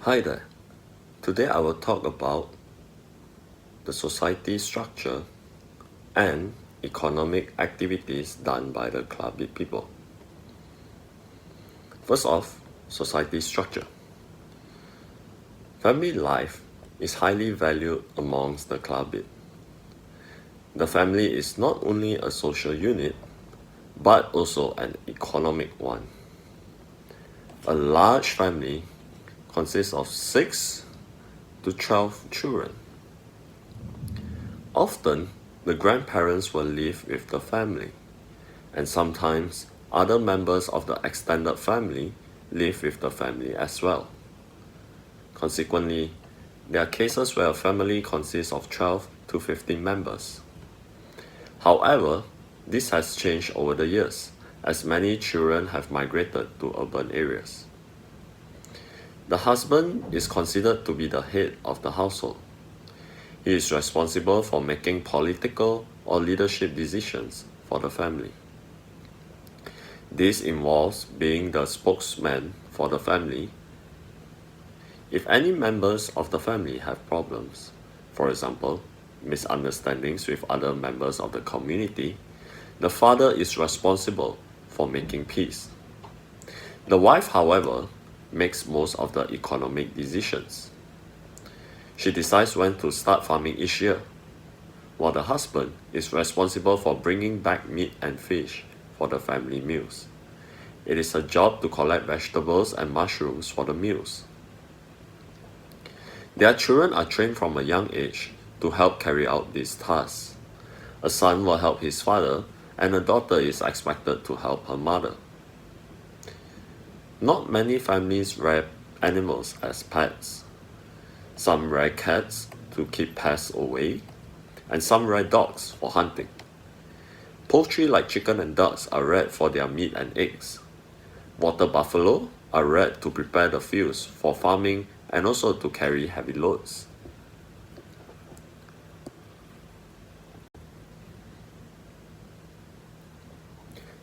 Hi there. Today I will talk about the society structure and economic activities done by the Klabit people. First off, society structure. Family life is highly valued amongst the Klabit. The family is not only a social unit, but also an economic one. A large family consists of 6 to 12 children. Often, the grandparents will live with the family, and sometimes other members of the extended family live with the family as well. Consequently, there are cases where a family consists of 12 to 15 members. However, this has changed over the years, as many children have migrated to urban areas. The husband is considered to be the head of the household. He is responsible for making political or leadership decisions for the family. This involves being the spokesman for the family. If any members of the family have problems, for example, misunderstandings with other members of the community, the father is responsible for making peace. The wife, however, makes most of the economic decisions. She decides when to start farming each year, while the husband is responsible for bringing back meat and fish for the family meals. It is a job to collect vegetables and mushrooms for the meals. Their children are trained from a young age to help carry out these tasks. A son will help his father, and a daughter is expected to help her mother. Not many families rear animals as pets. Some rear cats to keep pests away, and some rear dogs for hunting. Poultry like chicken and ducks are reared for their meat and eggs. Water buffalo are reared to prepare the fields for farming and also to carry heavy loads.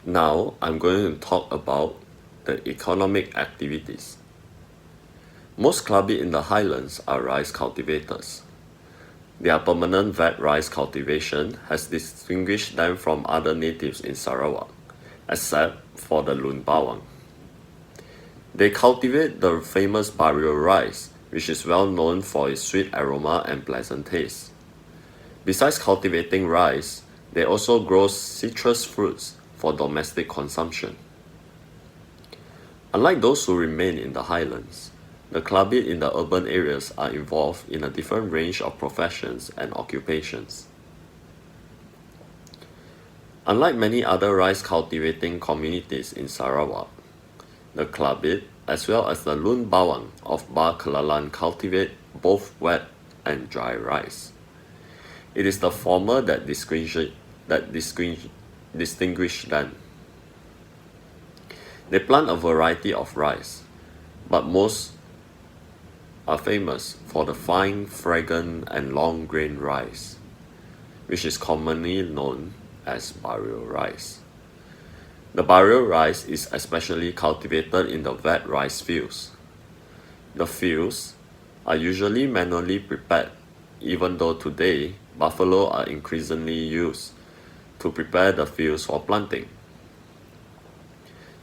Now I'm going to talk about the economic activities. Most Klabit in the highlands are rice cultivators. Their permanent wet rice cultivation has distinguished them from other natives in Sarawak, except for the Lun Bawang. They cultivate the famous barrio rice, which is well known for its sweet aroma and pleasant taste. Besides cultivating rice, they also grow citrus fruits for domestic consumption. Unlike those who remain in the highlands, the Klabit in the urban areas are involved in a different range of professions and occupations. Unlike many other rice cultivating communities in Sarawak, the Klabit as well as the Lun Bawang of Bar Kelalan cultivate both wet and dry rice. It is the former that distinguish them. They plant a variety of rice, but most are famous for the fine, fragrant, and long-grain rice, which is commonly known as barrio rice. The barrio rice is especially cultivated in the wet rice fields. The fields are usually manually prepared, even though today buffalo are increasingly used to prepare the fields for planting.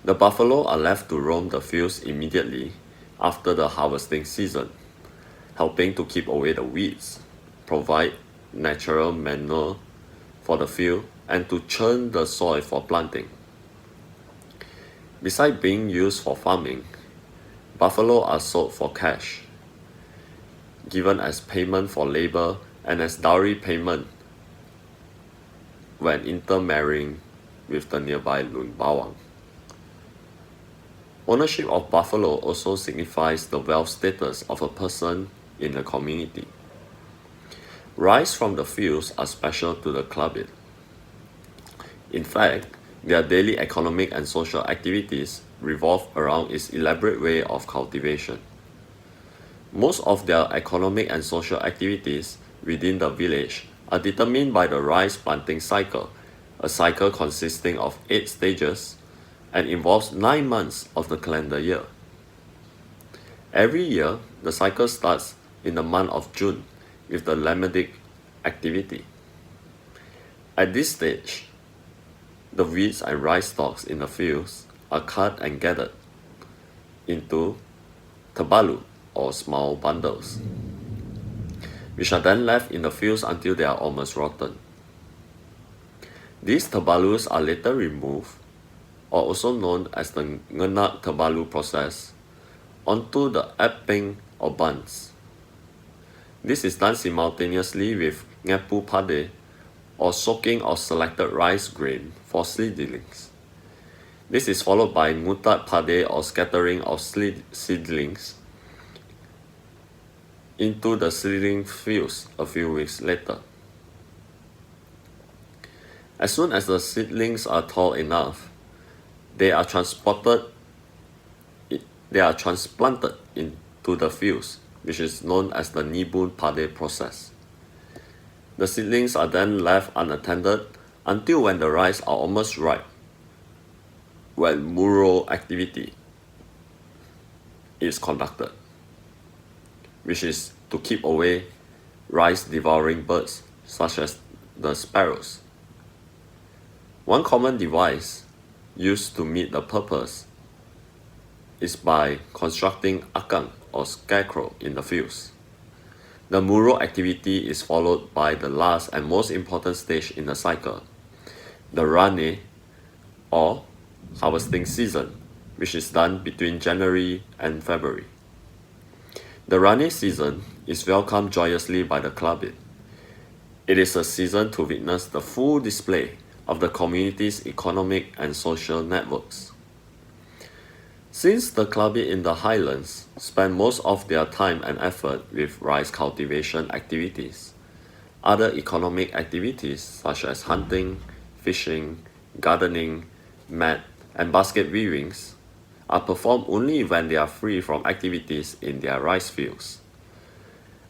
The buffalo are left to roam the fields immediately after the harvesting season, helping to keep away the weeds, provide natural manure for the field, and to churn the soil for planting. Besides being used for farming, buffalo are sold for cash, given as payment for labor and as dowry payment when intermarrying with the nearby Lun Bawang. Ownership of buffalo also signifies the wealth status of a person in the community. Rice from the fields are special to the Klabit. In fact, their daily economic and social activities revolve around its elaborate way of cultivation. Most of their economic and social activities within the village are determined by the rice planting cycle, a cycle consisting of 8 stages and involves 9 months of the calendar year. Every year, the cycle starts in the month of June with the lamedic activity. At this stage, the wheat and rice stalks in the fields are cut and gathered into tabalu or small bundles, which are then left in the fields until they are almost rotten. These tabalus are later removed, or also known as the ngenak tabalu process, onto the apping or buns. This is done simultaneously with ngepu pade, or soaking of selected rice grain for seedlings. This is followed by ngutat pade, or scattering of seedlings into the seedling fields a few weeks later. As soon as the seedlings are tall enough, they are transplanted into the fields, which is known as the nibun pade process. The seedlings are then left unattended until when the rice are almost ripe, when muro activity is conducted, which is to keep away rice-devouring birds such as the sparrows. One common device used to meet the purpose is by constructing akang or scarecrow in the fields. The muro activity is followed by the last and most important stage in the cycle, the rane or harvesting season, which is done between January and February. The rane season is welcomed joyously by the clubbit. It is a season to witness the full display of the community's economic and social networks. Since the clubbit in the highlands spend most of their time and effort with rice cultivation activities, other economic activities such as hunting, fishing, gardening, mat, and basket weavings are performed only when they are free from activities in their rice fields.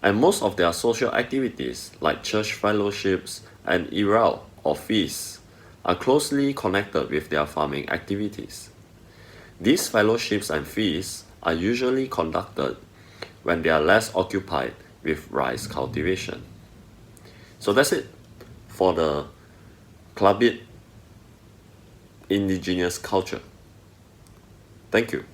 And most of their social activities like church fellowships and irau or feasts are closely connected with their farming activities. These fellowships and feasts are usually conducted when they are less occupied with rice cultivation. So that's it for the clubbit indigenous culture. Thank you.